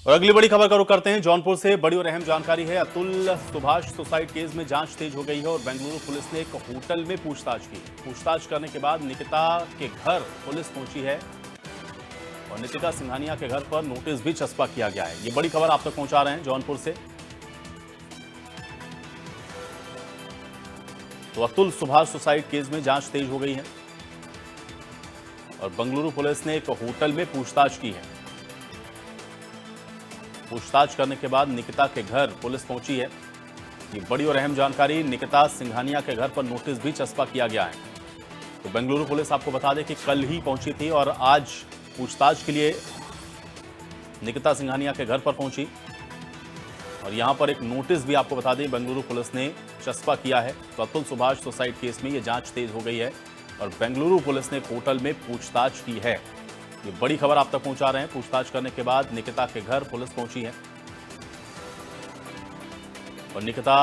और अगली बड़ी खबर का रुख करते हैं जौनपुर से। बड़ी और अहम जानकारी है, अतुल सुभाष सुसाइड केस में जांच तेज हो गई है और बेंगलुरु पुलिस ने एक होटल में पूछताछ की। पूछताछ करने के बाद निकिता के घर पुलिस पहुंची है और निकिता सिंघानिया के घर पर नोटिस भी चस्पा किया गया है। ये बड़ी खबर आप तक पहुंचा रहे हैं जौनपुर से। तो अतुल सुभाष सुसाइड केस में जांच तेज हो गई है और बेंगलुरु पुलिस ने एक होटल में पूछताछ की है। पूछताछ करने के बाद निकिता के घर पुलिस पहुंची है। ये बड़ी और अहम जानकारी, निकिता सिंघानिया के घर पर नोटिस भी चस्पा किया गया है। तो बेंगलुरु पुलिस आपको बता दें कि कल ही पहुंची थी और आज पूछताछ के लिए निकिता सिंघानिया के घर पर पहुंची और यहां पर एक नोटिस भी आपको बता दें बेंगलुरु पुलिस ने चस्पा किया है। तो अतुल सुभाष सुसाइड केस में ये जांच तेज हो गई है और बेंगलुरु पुलिस ने एक होटल में पूछताछ की है। ये बड़ी खबर आप तक पहुंचा रहे हैं। पूछताछ करने के बाद निकिता के घर पुलिस पहुंची है और निकिता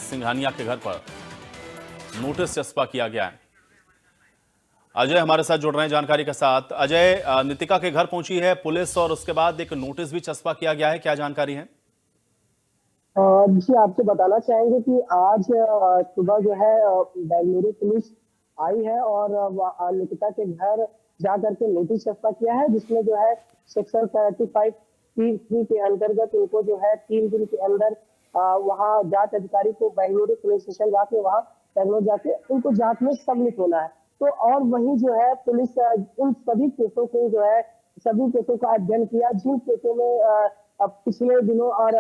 सिंघानिया के घर पर नोटिस चस्पा किया गया है। अजय हमारे साथ जुड़ रहे हैं जानकारी के साथ। अजय, निकिता के घर पहुंची है पुलिस और उसके बाद एक नोटिस भी चस्पा किया गया है, क्या जानकारी है? जी, आपको बताना चाहेंगे कि आज सुबह जो है बेंगलुरु पुलिस आई है और निकिता के घर जा करके नोटिस चस्पा किया है, जिसमें जो है सेक्शन 35(3) के अंतर्गत उनको जो है 3 दिन के अंदर वहाँ जांच अधिकारी को बेंगलुरु पुलिस स्टेशन जाके वहाँ बेंगलुरु जाके उनको जांच में सम्मिलित होना है। तो और वहीं जो है पुलिस उन सभी केसों को जो है सभी केसों का अध्ययन किया, जिन केसों में पिछले दिनों और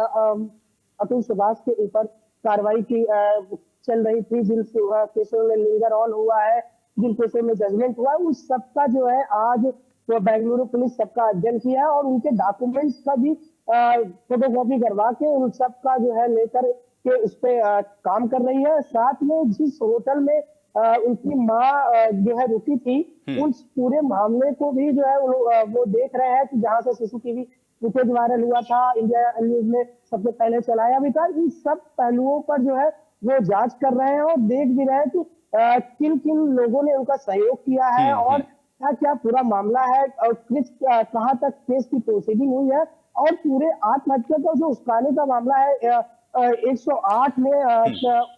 अतुल सुभाष के ऊपर कार्रवाई की चल रही थी, जिन केसों में लिंगर ऑन हुआ है, जिन केसों में जजमेंट हुआ है, उस सबका जो है आज तो बेंगलुरु पुलिस सबका अध्ययन किया है और उनके डॉक्यूमेंट्स का भी फोटोकॉपी करवा के उन सबका जो है लेकर के उस पे काम कर रही है। साथ में जिस होटल में उनकी माँ जो है रुकी थी, उस पूरे मामले को भी जो है वो देख रहे हैं कि जहाँ से सीसीटीवी फुटेज वायरल हुआ था, इंडिया न्यूज में सबसे पहले चलाया भी था। इन सब पहलुओं पर जो है वो जांच कर रहे हैं और देख भी रहे हैं कि किन किन लोगों ने उनका सहयोग किया है और क्या क्या पूरा मामला है और किस कहाँ तक केस की प्रोसीडिंग हुई है और पूरे आत्महत्या का जो उस्काने का मामला है 108 में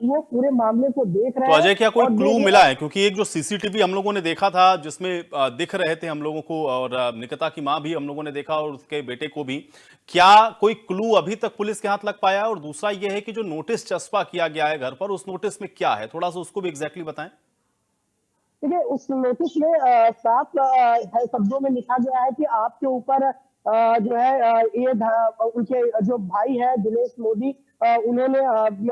वो पूरे मामले को देख रहे तो हैं। अजय, क्या कोई और क्लू मिला है? क्योंकि एक जो सीसीटीवी हम लोगों ने देखा था जिसमें दिख रहे थे हम लोगों को और निकिता की मां भी हम लोगों ने देखा और उसके बेटे को भी, क्या कोई क्लू अभी तक पुलिस के हाथ लग पाया है? और दूसरा ये है कि जो नोटिस चस्पा किया गया है घर पर, उस नोटिस में क्या है, थोड़ा सा उसको भी एग्जैक्टली बताएं। देखिए, उस नोटिस में साफ शब्दों में लिखा गया है कि आपके ऊपर जो है उनके जो भाई है दिनेश मोदी, उन्होंने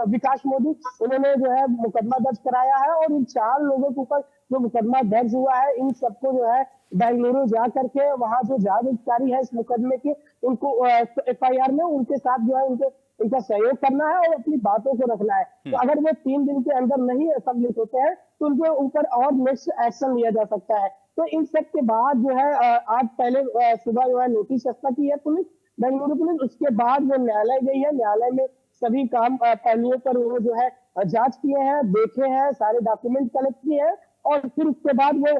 विकास मोदी, उन्होंने जो है मुकदमा दर्ज कराया है और इन 4 लोगों के ऊपर जो मुकदमा दर्ज हुआ है, इन सबको जो है बेंगलुरु जा करके वहाँ जो जांच अधिकारी है इस मुकदमे के, उनको एफआईआर में उनके साथ जो है उनको इनका सहयोग करना है और अपनी बातों को रखना है। तो अगर वो 3 दिन के अंदर नहीं सम्मिलित होते हैं तो उनके ऊपर और नेक्स्ट एक्शन लिया जा सकता है। तो इन सब के बाद जो है आज पहले सुबह जो है नोटिस चस्पा की है पुलिस, बेंगलुरु पुलिस, उसके बाद वो न्यायालय गई है। न्यायालय में सभी काम पहलुओं पर वो जो है जांच किए हैं, देखे हैं, सारे डॉक्यूमेंट कलेक्ट किए हैं और फिर उसके बाद वो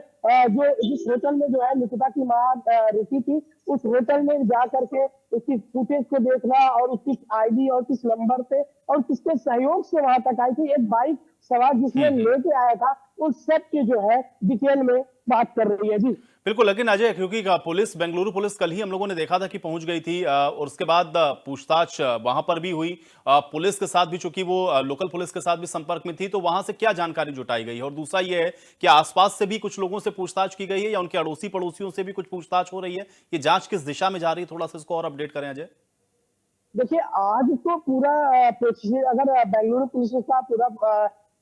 जो जिस होटल में जो है निकिता की माँ रुकी थी, उस होटल में जा करके उसकी फुटेज को देखना और उसकी आईडी और किस नंबर पे और किसके सहयोग से वहां तक आई थी, एक बाइक सवार जिसमें लेके आया था, उस सब की जो है डिटेल में बात कर रही है। जी बिल्कुल, लेकिन अजय, क्योंकि पुलिस, बेंगलुरु पुलिस कल ही हम लोगों ने देखा था कि पहुंच गई थी और उसके बाद पूछताछ वहां पर भी हुई। पुलिस के साथ भी, चूंकि वो लोकल पुलिस के साथ भी संपर्क में थी, तो वहां से क्या जानकारी जुटाई गई है? और दूसरा ये है कि आसपास से भी कुछ लोगों से पूछताछ की गई है या उनके अड़ोसी पड़ोसियों से भी कुछ पूछताछ हो रही है? ये जांच किस दिशा में जा रही है, थोड़ा सा इसको और अपडेट करें अजय। देखिए, आज तो पूरा प्रोसीजर अगर बेंगलुरु पुलिस का पूरा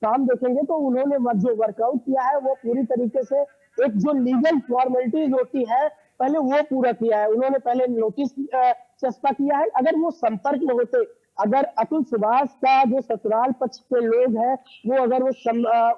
काम देखेंगे तो उन्होंने जो वर्कआउट किया है वो पूरी तरीके से एक जो लीगल फॉर्मेलिटीज होती है पहले वो पूरा किया है। उन्होंने पहले नोटिस चस्पा किया है। अगर वो संपर्क में होते, अगर अतुल सुभाष का जो ससुराल पक्ष के लोग हैं वो अगर वो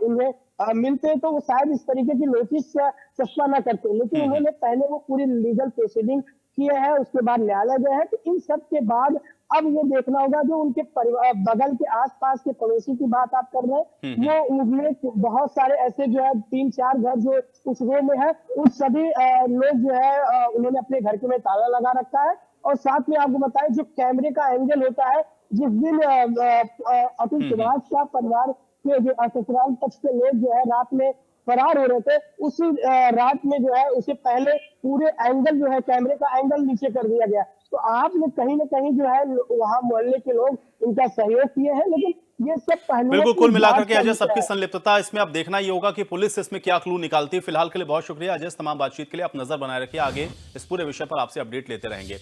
उन्हें मिलते तो वो शायद इस तरीके की नोटिस चस्पा ना करते, लेकिन उन्होंने पहले वो पूरी लीगल प्रोसीडिंग किए हैं, उसके बाद न्यायालय गए हैं। तो इन सब के बाद अब ये देखना होगा जो उनके परिवार बगल के आसपास के पड़ोसी की बात आप कर रहे हैं, वो उनमें बहुत सारे ऐसे जो है 3-4 घर जो उस रो में है, उन सभी लोग जो है उन्होंने अपने घर के में ताला लगा रखा है और साथ में आपको बताएं जो कैमरे का एंगल होता है, जिस दिन अतुल सुभाष का परिवार के जो ससुराल पक्ष के लोग जो है रात में फरार हो रहे थे, उसी रात में जो है उससे पहले पूरे एंगल जो है कैमरे का एंगल नीचे कर दिया गया। तो आपने कहीं न कहीं जो है वहाँ मोहल्ले के लोग इनका सहयोग किए हैं, लेकिन ये सब पहलुओं बिल्कुल, की कुल मिलाकर जांच के का अजय विषय सबकी है। संलिप्तता इसमें अब देखना ये होगा कि पुलिस इसमें क्या क्लू निकालती है। फिलहाल के लिए बहुत शुक्रिया अजय, तमाम बातचीत के लिए। आप नजर बनाए रखिए, आगे इस पूरे विषय पर आपसे अपडेट लेते रहेंगे।